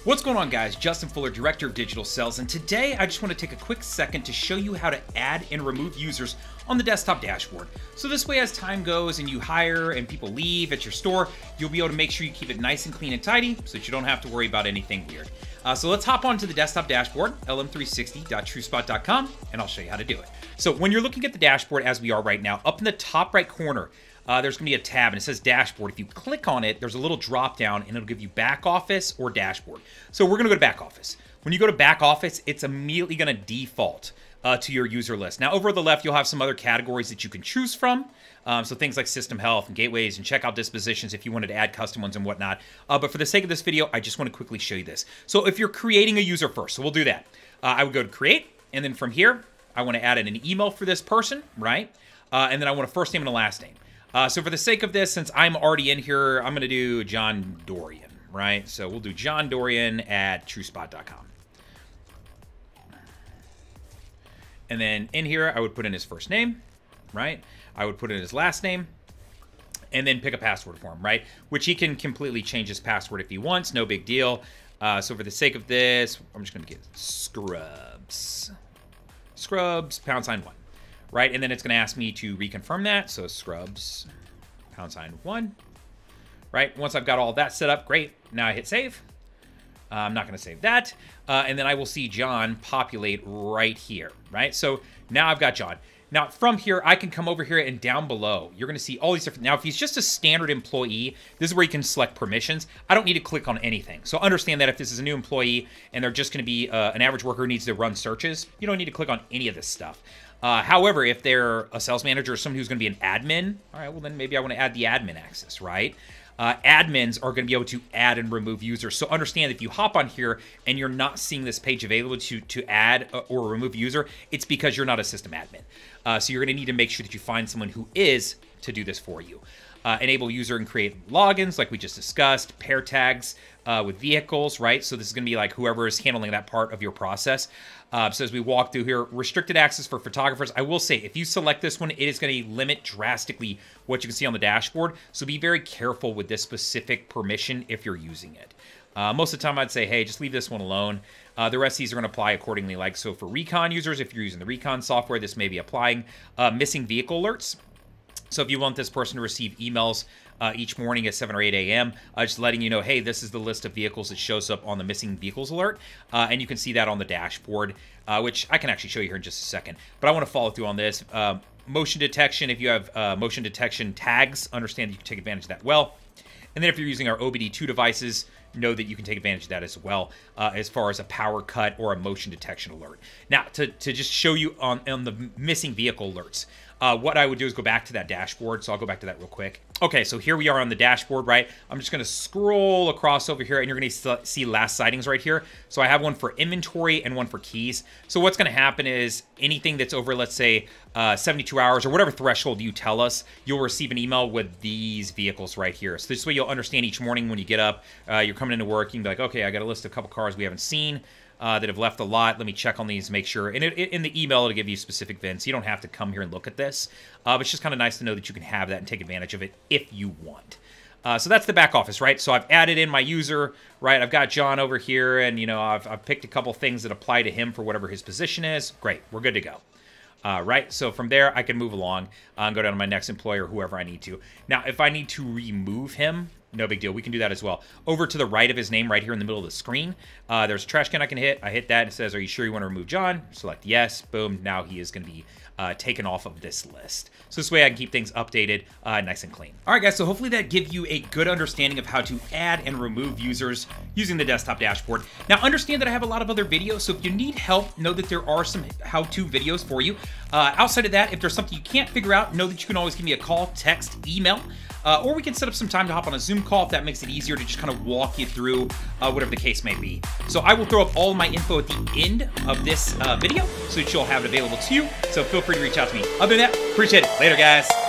What's going on, guys? Justin Fuller, Director of Digital Sales, and today I just want to take a quick second to show you how to add and remove users on the desktop dashboard. So this way, as time goes and you hire and people leave at your store, you'll be able to make sure you keep it nice and clean and tidy so that you don't have to worry about anything weird. So let's hop onto the desktop dashboard, lm360.truespot.com, and I'll show you how to do it. So when you're looking at the dashboard as we are right now, up in the top right corner, there's going to be a tab and it says dashboard. If you click on it, there's a little drop down and it'll give you back office or dashboard. So we're going to go to back office. When you go to back office, it's immediately going to default to your user list. Now over on the left, you'll have some other categories that you can choose from. So things like system health and gateways and checkout dispositions if you wanted to add custom ones and whatnot. But for the sake of this video, I just want to quickly show you this. So if you're creating a user first, so we'll do that. I would go to create, and then from here, I want to add in an email for this person, right? And then I want a first name and a last name. So for the sake of this, since I'm already in here, I'm going to do John Dorian, right? So we'll do John Dorian at TrueSpot.com. And then in here, I would put in his first name, right? I would put in his last name and then pick a password for him, right? Which he can completely change his password if he wants, no big deal. So for the sake of this, I'm just going to get Scrubs, #1. Right, and then it's going to ask me to reconfirm that. So Scrubs, #1. Right, once I've got all that set up, great. Now I hit save. I'm not going to save that. And then I will see John populate right here, right? So now I've got John. Now from here, I can come over here and down below, you're going to see all these different, now if he's just a standard employee, this is where you can select permissions. I don't need to click on anything. So understand that if this is a new employee and they're just going to be an average worker who needs to run searches, you don't need to click on any of this stuff. However, if they're a sales manager or someone who's going to be an admin, all right, well then maybe I want to add the admin access, right? Admins are going to be able to add and remove users. So understand if you hop on here and you're not seeing this page available to add or remove a user, it's because you're not a system admin. So you're going to need to make sure that you find someone who is to do this for you. Enable user and create logins like we just discussed, pair tags with vehicles, right? So this is going to be like whoever is handling that part of your process. So as we walk through here, restricted access for photographers. I will say, if you select this one, it is going to limit drastically what you can see on the dashboard. So be very careful with this specific permission if you're using it. Most of the time, I'd say, hey, just leave this one alone. The rest of these are going to apply accordingly. Like, so for Recon users, if you're using the Recon software, this may be applying. Missing vehicle alerts. So if you want this person to receive emails each morning at 7 or 8 a.m., just letting you know, hey, this is the list of vehicles that shows up on the missing vehicles alert. And you can see that on the dashboard, which I can actually show you here in just a second. But I want to follow through on this. Motion detection, if you have motion detection tags, understand that you can take advantage of that well. And then if you're using our OBD2 devices, know that you can take advantage of that as well, as far as a power cut or a motion detection alert. Now, to just show you on the missing vehicle alerts, what I would do is go back to that dashboard. So I'll go back to that real quick. Okay, so here we are on the dashboard, right? I'm just going to scroll across over here, and you're going to see last sightings right here. So I have one for inventory and one for keys. So what's going to happen is anything that's over, let's say, 72 hours or whatever threshold you tell us, you'll receive an email with these vehicles right here. So this way you'll understand each morning when you get up, you're coming into work, you can be like, okay, I got a list of a couple cars we haven't seen that have left the lot. Let me check on these, make sure. And in the email, it'll give you specific VINs. You don't have to come here and look at this. But it's just kind of nice to know that you can have that and take advantage of it if you want. So that's the back office, right? So I've added in my user, right? I've got John over here, and you know I've picked a couple things that apply to him for whatever his position is. Great, we're good to go. Right, so from there I can move along and go down to my next employer, whoever I need to. Now, if I need to remove him, no big deal. We can do that as well. Over to the right of his name, right here in the middle of the screen, there's a trash can I can hit. I hit that and it says, are you sure you want to remove John? Select yes. Boom. Now he is going to be taken off of this list. So this way I can keep things updated nice and clean. All right, guys, so hopefully that gives you a good understanding of how to add and remove users using the desktop dashboard. Now, understand that I have a lot of other videos, so if you need help, know that there are some how-to videos for you. Outside of that, if there's something you can't figure out, know that you can always give me a call, text, email, or we can set up some time to hop on a Zoom call if that makes it easier to just kind of walk you through whatever the case may be. So I will throw up all my info at the end of this video so that you'll have it available to you. So feel free to reach out to me. Other than that, appreciate it. Later, guys.